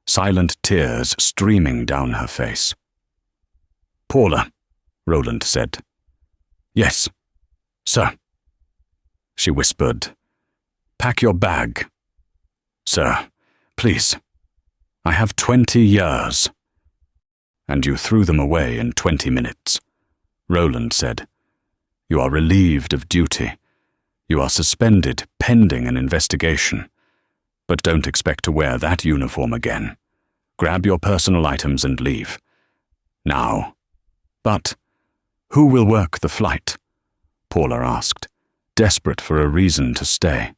silent tears streaming down her face. "Paula," Roland said. "Yes, sir," she whispered. "Pack your bag." "Sir, please. I have 20 years." "And you threw them away in 20 minutes, Roland said. "You are relieved of duty. You are suspended pending an investigation. But don't expect to wear that uniform again. Grab your personal items and leave. Now." "But who will work the flight?" Paula asked, desperate for a reason to stay.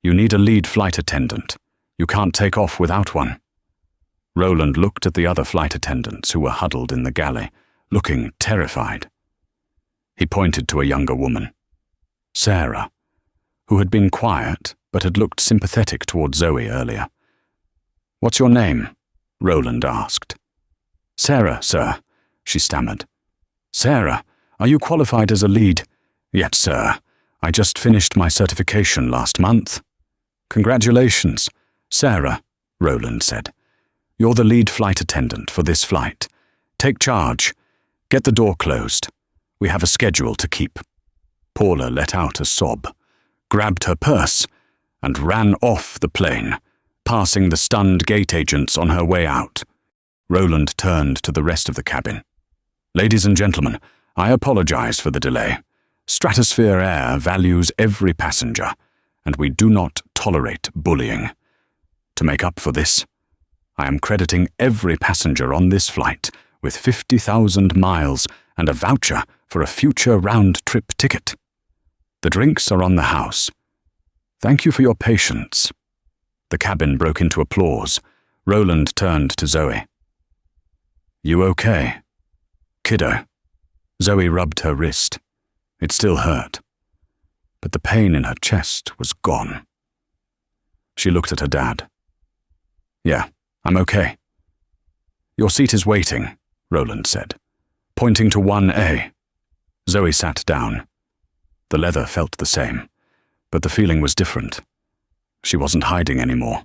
"You need a lead flight attendant. You can't take off without one." Roland looked at the other flight attendants who were huddled in the galley, looking terrified. He pointed to a younger woman, Sarah, who had been quiet but had looked sympathetic toward Zoe earlier. "What's your name?" Roland asked. "Sarah, sir," she stammered. "Sarah, are you qualified as a lead?" "Yes, sir. I just finished my certification last month." "Congratulations, Sarah," Roland said. "You're the lead flight attendant for this flight. Take charge. Get the door closed. We have a schedule to keep." Paula let out a sob, grabbed her purse, and ran off the plane, passing the stunned gate agents on her way out. Roland turned to the rest of the cabin. "Ladies and gentlemen, I apologize for the delay. Stratosphere Air values every passenger, and we do not tolerate bullying. To make up for this, I am crediting every passenger on this flight with 50,000 miles and a voucher for a future round-trip ticket. The drinks are on the house. Thank you for your patience." The cabin broke into applause. Roland turned to Zoe. "You okay?" "Kiddo." Zoe rubbed her wrist. It still hurt, but the pain in her chest was gone. She looked at her dad. "Yeah, I'm okay." "Your seat is waiting," Roland said, pointing to 1A. Zoe sat down. The leather felt the same, but the feeling was different. She wasn't hiding anymore.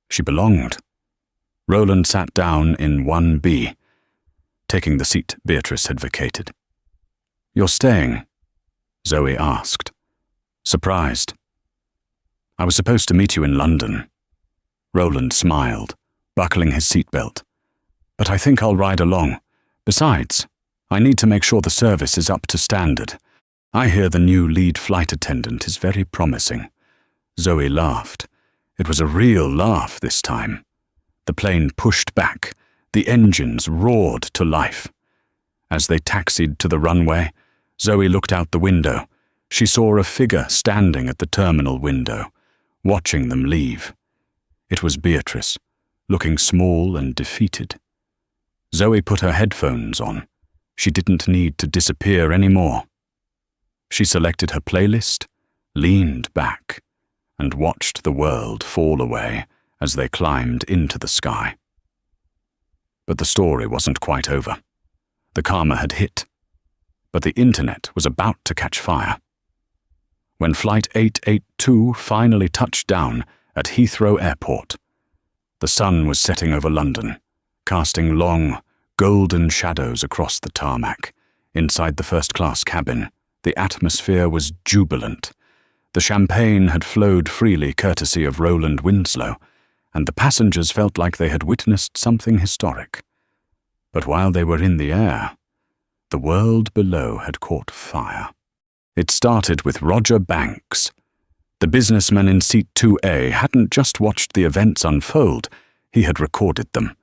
She belonged. Roland sat down in 1B, taking the seat Beatrice had vacated. "You're staying?" Zoe asked, surprised. "I was supposed to meet you in London." Roland smiled, buckling his seatbelt. "But I think I'll ride along. Besides, I need to make sure the service is up to standard. I hear the new lead flight attendant is very promising." Zoe laughed. It was a real laugh this time. The plane pushed back. The engines roared to life. As they taxied to the runway, Zoe looked out the window. She saw a figure standing at the terminal window, watching them leave. It was Beatrice, looking small and defeated. Zoe put her headphones on. She didn't need to disappear anymore. She selected her playlist, leaned back, and watched the world fall away as they climbed into the sky. But the story wasn't quite over. The karma had hit, but the internet was about to catch fire. when Flight 882 finally touched down at Heathrow Airport. The sun was setting over London, casting long, golden shadows across the tarmac. Inside the first-class cabin, the atmosphere was jubilant. The champagne had flowed freely courtesy of Roland Winslow, and the passengers felt like they had witnessed something historic. But while they were in the air, the world below had caught fire. It started with Roger Banks. The businessman in seat 2A hadn't just watched the events unfold, he had recorded them.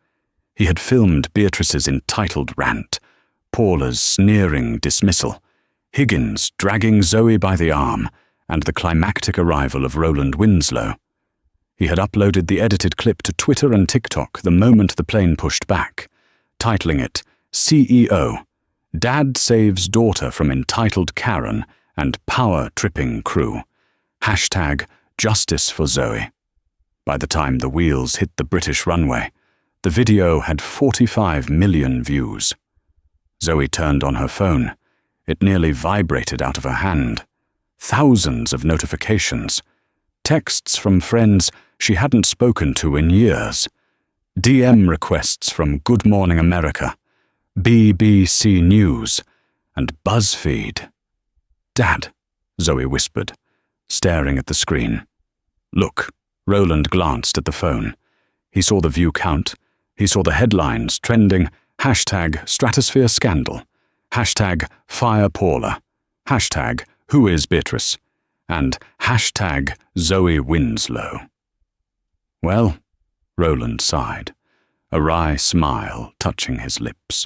He had filmed Beatrice's entitled rant, Paula's sneering dismissal, Higgins dragging Zoe by the arm, and the climactic arrival of Roland Winslow. He had uploaded the edited clip to Twitter and TikTok the moment the plane pushed back, titling it, CEO, Dad Saves Daughter from Entitled Karen and Power-Tripping Crew. Hashtag Justice for Zoe. By the time the wheels hit the British runway, the video had 45 million views. Zoe turned on her phone. It nearly vibrated out of her hand. Thousands of notifications. Texts from friends she hadn't spoken to in years. DM requests from Good Morning America, BBC News, and BuzzFeed. Dad, Zoe whispered, staring at the screen. Look, Roland glanced at the phone. He saw the view count. He saw the headlines trending, hashtag Stratosphere Scandal, hashtag Fire Paula, hashtag Who is Beatrice, and hashtag Zoe Winslow. Well, Roland sighed, a wry smile touching his lips.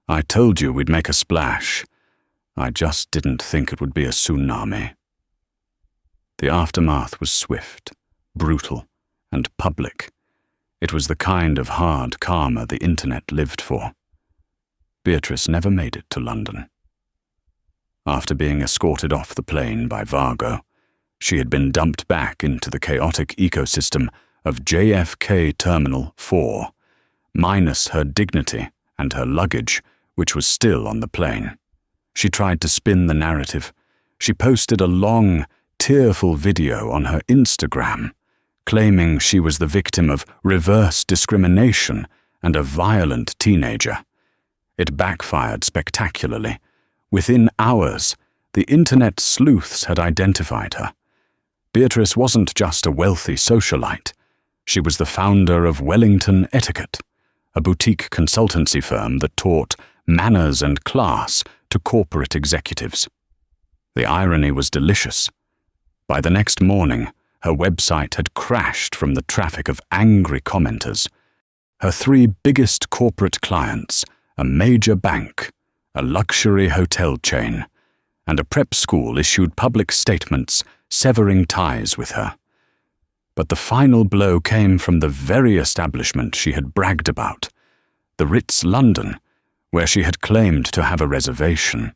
I told you we'd make a splash. I just didn't think it would be a tsunami. The aftermath was swift, brutal, and public. It was the kind of hard karma the internet lived for. Beatrice never made it to London. After being escorted off the plane by Vargo, she had been dumped back into the chaotic ecosystem of JFK Terminal 4, minus her dignity and her luggage, which was still on the plane. She tried to spin the narrative. She posted a long, tearful video on her Instagram, claiming she was the victim of reverse discrimination and a violent teenager. It backfired spectacularly. Within hours, the internet sleuths had identified her. Beatrice wasn't just a wealthy socialite. She was the founder of Wellington Etiquette, a boutique consultancy firm that taught manners and class to corporate executives. The irony was delicious. By the next morning, her website had crashed from the traffic of angry commenters. Her 3 biggest corporate clients, a major bank, a luxury hotel chain, and a prep school issued public statements severing ties with her. But the final blow came from the very establishment she had bragged about, the Ritz London, where she had claimed to have a reservation,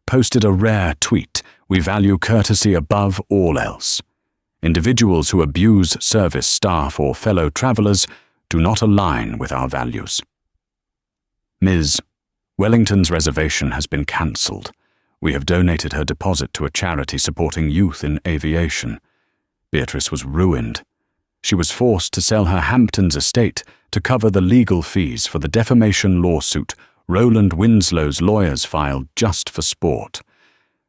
posted a rare tweet, "We value courtesy above all else. Individuals who abuse service staff or fellow travelers do not align with our values." Ms. Wellington's reservation has been cancelled. We have donated her deposit to a charity supporting youth in aviation. Beatrice was ruined. She was forced to sell her Hamptons estate to cover the legal fees for the defamation lawsuit Roland Winslow's lawyers filed just for sport.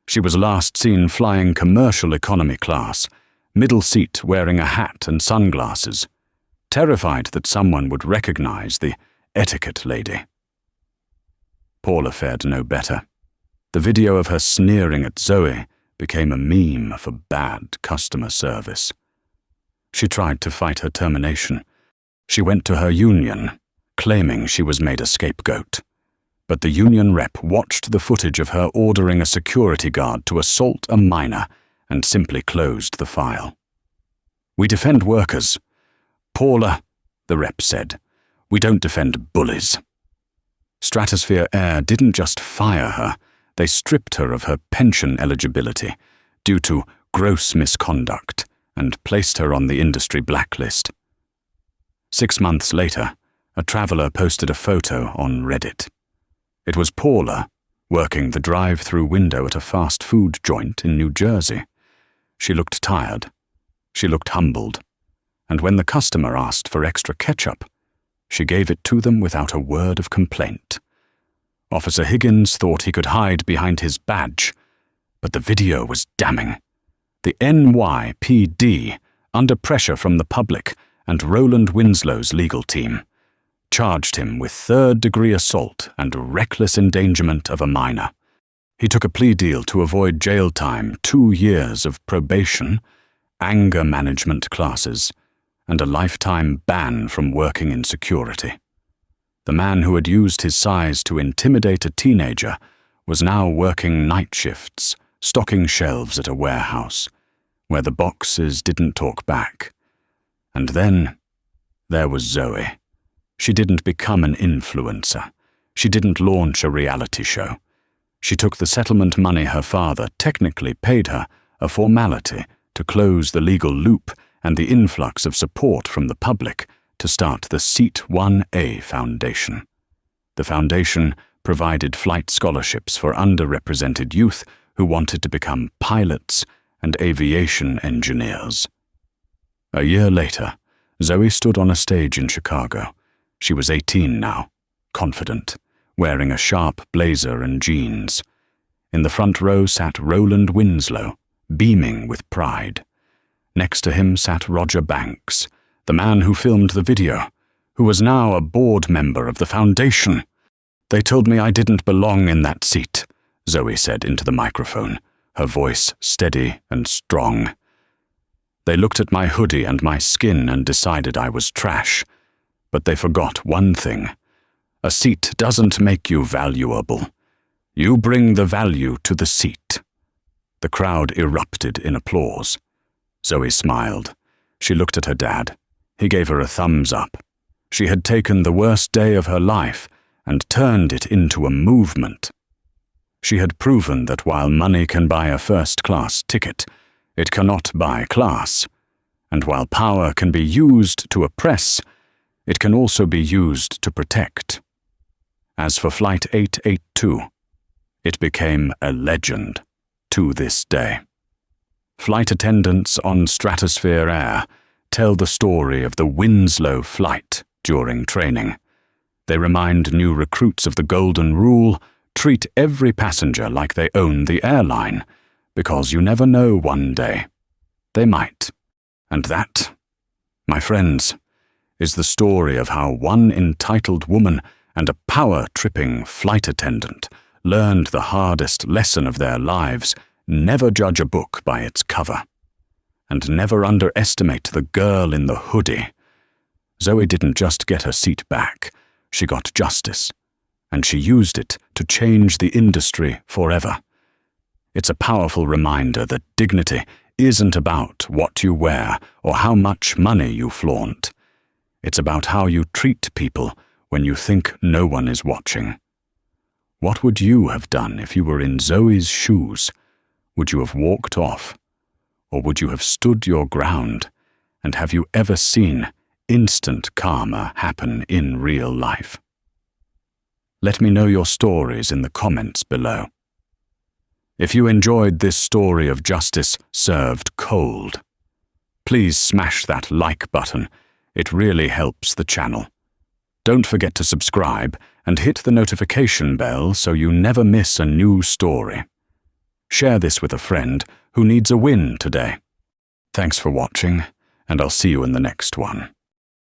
She was last seen flying commercial economy class, middle seat wearing a hat and sunglasses, terrified that someone would recognize the etiquette lady. Paula fared no better. The video of her sneering at Zoe became a meme for bad customer service. She tried to fight her termination. She went to her union, claiming she was made a scapegoat. But the union rep watched the footage of her ordering a security guard to assault a minor and simply closed the file. "We defend workers. Paula," the rep said, "we don't defend bullies." Stratosphere Air didn't just fire her, they stripped her of her pension eligibility due to gross misconduct and placed her on the industry blacklist. 6 months later, a traveler posted a photo on Reddit. It was Paula, working the drive-through window at a fast food joint in New Jersey. She looked tired. She looked humbled. And when the customer asked for extra ketchup, she gave it to them without a word of complaint. Officer Higgins thought he could hide behind his badge, but the video was damning. The NYPD, under pressure from the public and Roland Winslow's legal team, charged him with third-degree assault and reckless endangerment of a minor. He took a plea deal to avoid jail time, 2 years of probation, anger management classes, and a lifetime ban from working in security. The man who had used his size to intimidate a teenager was now working night shifts, stocking shelves at a warehouse, where the boxes didn't talk back. And then there was Zoe. She didn't become an influencer. She didn't launch a reality show. She took the settlement money her father technically paid her, a formality to close the legal loop and the influx of support from the public to start the Seat 1A Foundation. The foundation provided flight scholarships for underrepresented youth who wanted to become pilots and aviation engineers. A year later, Zoe stood on a stage in Chicago. She was 18 now, confident, wearing a sharp blazer and jeans. In the front row sat Roland Winslow, beaming with pride. Next to him sat Roger Banks, the man who filmed the video, who was now a board member of the foundation. "They told me I didn't belong in that seat," Zoe said into the microphone, her voice steady and strong. "They looked at my hoodie and my skin and decided I was trash. But they forgot one thing. A seat doesn't make you valuable. You bring the value to the seat." The crowd erupted in applause. Zoe smiled. She looked at her dad. He gave her a thumbs up. She had taken the worst day of her life and turned it into a movement. She had proven that while money can buy a first-class ticket, it cannot buy class. And while power can be used to oppress, it can also be used to protect. As for Flight 882, it became a legend to this day. Flight attendants on Stratosphere Air tell the story of the Winslow flight during training. They remind new recruits of the golden rule: treat every passenger like they own the airline, because you never know, one day they might. And that, my friends, is the story of how one entitled woman and a power-tripping flight attendant learned the hardest lesson of their lives: never judge a book by its cover. And never underestimate the girl in the hoodie. Zoe didn't just get her seat back, she got justice, and she used it to change the industry forever. It's a powerful reminder that dignity isn't about what you wear or how much money you flaunt. It's about how you treat people when you think no one is watching. What would you have done if you were in Zoe's shoes? Would you have walked off? Or would you have stood your ground? And have you ever seen instant karma happen in real life? Let me know your stories in the comments below. If you enjoyed this story of justice served cold, please smash that like button. It really helps the channel. Don't forget to subscribe and hit the notification bell so you never miss a new story. Share this with a friend who needs a win today. Thanks for watching, and I'll see you in the next one.